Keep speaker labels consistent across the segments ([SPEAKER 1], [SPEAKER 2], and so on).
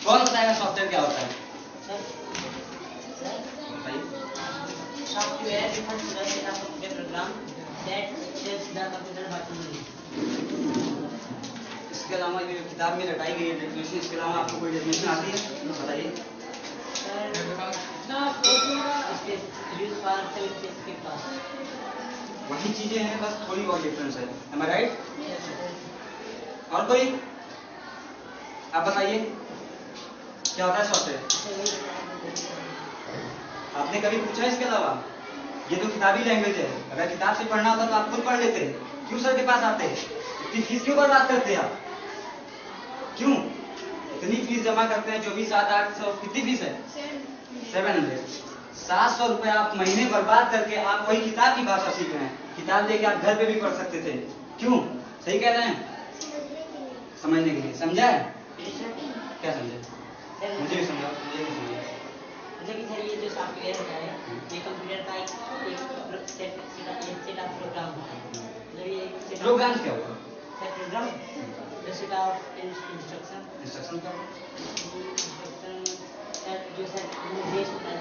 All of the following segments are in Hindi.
[SPEAKER 1] कौन बताएगा सॉफ्टवेयर क्या होता है?
[SPEAKER 2] Software refers to the set of computer program that helps the computer functioning.
[SPEAKER 1] इसके अलावा ये किताब में रटाई गई है डेफिनेशन, इसके अलावा आपको कोई डेफिनेशन आती है बताइए? वही चीजें हैं, बस थोड़ी और डिफरेंस है। Am I right? और कोई आप बताइए क्या होता है सॉफ्टवेयर? आपने कभी पूछा इसके अलावा? ये तो किताबी लैंग्वेज है, अगर किताब से पढ़ना होता तो आप खुद पढ़ लेते। क्यों सर के पास आते? इतनी फीस क्यों बर्बाद करते आप? क्यों इतनी फीस जमा करते हैं? 24, 7, 800 कितनी फीस है? 700 रुपए आप महीने बर्बाद करके आप वही किताब की भाषा सीख रहे हैं। किताब लेके आप घर पे भी पढ़ सकते थे। क्यों? सही कह रहे हैं? समझने के लिए। समझा है? क्या समझे? मुझे भी समझा, मुझे भी समझा।
[SPEAKER 2] सर ये जो सॉफ्टवेयर होता है ये कंप्यूटर का एक सेट ऑफ प्रोग्राम होता है। ये
[SPEAKER 1] प्रोग्राम क्या होता है?
[SPEAKER 2] Sir program set of instruction
[SPEAKER 1] क्या होता है?
[SPEAKER 2] इंस्ट्रक्शन सर जो सर निर्देश होता है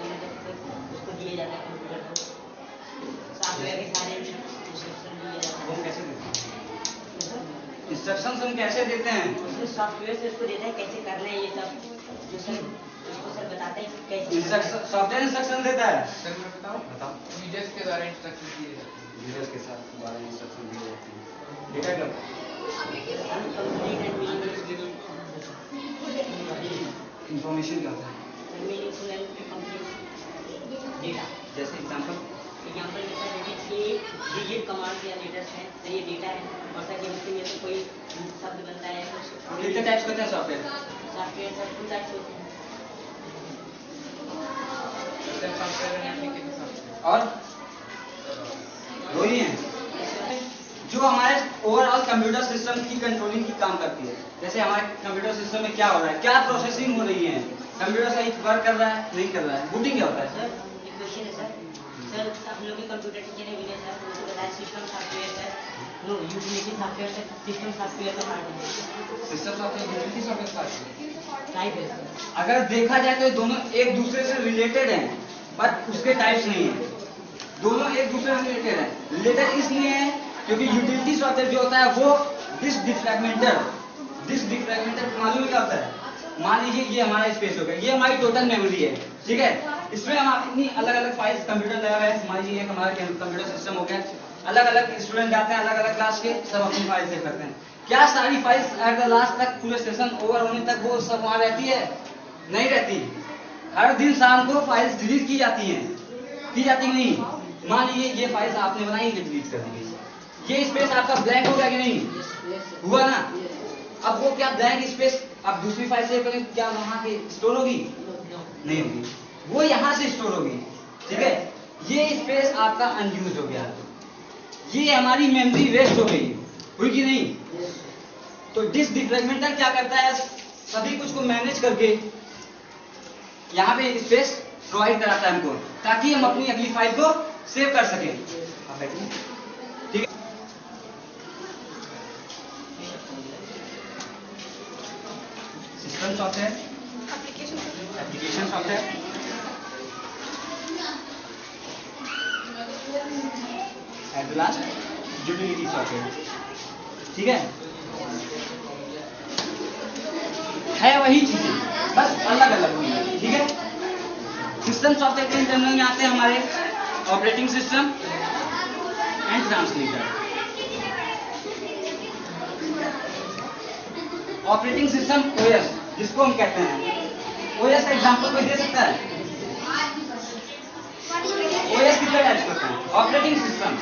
[SPEAKER 2] उसको दिए जाता है कंप्यूटर को। सॉफ्टवेयर के सारे इंस्ट्रक्शन दिए जाते हैं।
[SPEAKER 1] वो कैसे देते हैं? इंस्ट्रक्शंस हम कैसे देते हैं?
[SPEAKER 2] उसमें सॉफ्टवेयर से उसको देता है कैसे करना है ये सब जो सर उसको सर बताता है कैसे
[SPEAKER 1] इंस्ट्रक्शन सॉफ्टवेयर इंस्ट्रक्शन देता है।
[SPEAKER 3] सर मैं बताऊं यूजर्स के द्वारा इंस्ट्रक्शन दिए जाते हैं।
[SPEAKER 1] यूजर्स के साथ द्वारा इंस्ट्रक्शन दिए जाते हैं। डेटा क्या होता है? इंफॉर्मेशन क्या होता है?
[SPEAKER 2] डेटा
[SPEAKER 1] जैसे एग्जांपल
[SPEAKER 2] ये डिजिट कमांड या लेटर्स हैं तो ये डेटा है और सर ये उसके में कोई शब्द बनता है
[SPEAKER 1] कितने टाइप्स होते हैं software?
[SPEAKER 2] Software sir two types होते हैं।
[SPEAKER 3] सर सॉफ्टवेयर में एप्लीकेशन सॉफ्टवेयर
[SPEAKER 1] और दो ही हैं जो हमारे ओवरऑल कंप्यूटर सिस्टम की कंट्रोलिंग की काम करती है। जैसे हमारे कंप्यूटर सिस्टम में क्या हो रहा है, क्या प्रोसेसिंग हो रही है, कंप्यूटर सही वर्क कर रहा है नहीं कर रहा है। बूटिंग क्या होता है?
[SPEAKER 2] सर एक क्वेश्चन है सर आप लोग के कंप्यूटर टीचर है विनय सर मुझे बताया system software sir no utility software sir system software का पार्ट है।
[SPEAKER 1] System software utility
[SPEAKER 3] software
[SPEAKER 2] type है सर।
[SPEAKER 1] अगर देखा जाए तो दोनों एक दूसरे से रिलेटेड हैं बट उसके टाइप्स नहीं है। दोनों एक दूसरे से रिलेटेड हैं। रिलेटेड इसलिए है क्योंकि यूटिलिटी सॉफ्टवेयर जो होता है वो डिस्क डिफ्रैगमेंटर मालूम है क्या होता है? मान लीजिए ये हमारा स्पेस हो गया, ये हमारी टोटल मेमोरी है, ठीक है। इसमें हम इतनी अलग अलग फाइल्स कंप्यूटर लगा है। मान लीजिए एक हमारा कंप्यूटर सिस्टम हो गया, अलग अलग स्टूडेंट जाते हैं अलग अलग क्लास के, सब अपनी फाइल सेव करते हैं। क्या सारी फाइल्स एट द लास्ट तक पूरे सेशन ओवर होने तक वो सब वहां रहती है? नहीं रहती। हर दिन शाम को फाइल्स डिलीट की जाती हैं, की जाती नहीं। मान लीजिए ये फाइल्स आपने बनाई, ये डिलीट कर दी गई, ये स्पेस आपका ब्लैंक हो गया कि नहीं हुआ ना? अब वो क्या ब्लैंक स्पेस आप दूसरी फाइल सेव करें क्या वहां पे स्टोर होगी? नहीं होगी, वो यहां से स्टोर होगी, ठीक है। ये स्पेस आपका अनयूज हो गया, ये हमारी मेमोरी वेस्ट हो गई, हुई कि नहीं? तो डिस्क डिफ्रैगमेंटर क्या करता है? सभी कुछ को मैनेज करके यहाँ पे स्पेस प्रोवाइड कराता है हमको, ताकि हम अपनी अगली फाइल को सेव कर सकें। ठीक है। System software, application software, at the last utility software, ठीक है वही चीजें, बस अलग अलग हुई है, ठीक है। सिस्टम सॉफ्टवेयर के इंटरनल में आते हैं हमारे operating system and transmitter. Operating system OS जिसको हम कहते हैं, ओएस का एग्जांपल कोई दे सकता है? ओएस कितने टाइप्स होते हैं? Operating system.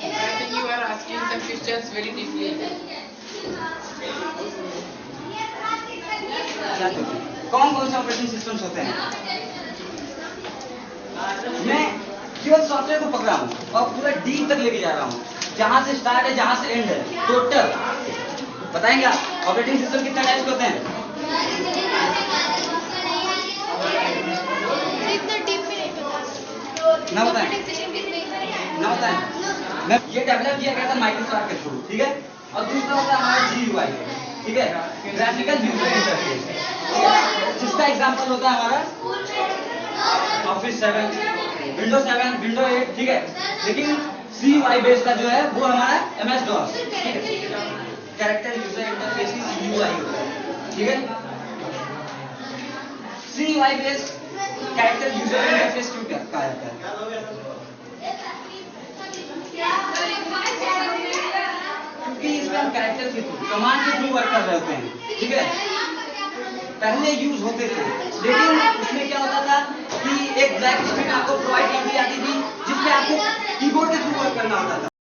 [SPEAKER 3] I think you are asking the questions very deeply.
[SPEAKER 1] कौन कौन से ऑपरेटिंग सिस्टम्स होते हैं? मैं केवल सॉफ्टवेयर को पकड़ा हूं और पूरा डीप तक लेके जा रहा हूं, जहां से स्टार्ट है जहां से एंड है, टोटल बताएंगे आप। ऑपरेटिंग सिस्टम कितने टाइप्स होते हैं? ना बताएं, ना बताएं। मैं ये डेवलप किया गया था माइक्रोसॉफ्ट के थ्रू, ठीक है। और दूसरा होता है हमारा GUI, ठीक है, ग्राफिकल यूजर इंटरफेस, जिसका एग्जांपल होता है हमारा ऑफिस 7, विंडोज 7, विंडो 8, ठीक है। लेकिन CUI बेस का जो है वो हमारा MS DOS, ठीक है। कैरेक्टर यूजर इंटरफेस की CUI होता है, ठीक है। CUI base character user interface क्यों कहा जाता है? क्योंकि इसमें हम कैरेक्टर के थ्रू, कमांड के थ्रू वर्क कर रहे होते हैं, ठीक है। पहले यूज होते थे, लेकिन उसमें क्या होता था कि एक ब्लैक स्क्रीन आपको प्रोवाइड की जाती थी, जिसमें आपको कीबोर्ड के थ्रू वर्क करना होता था।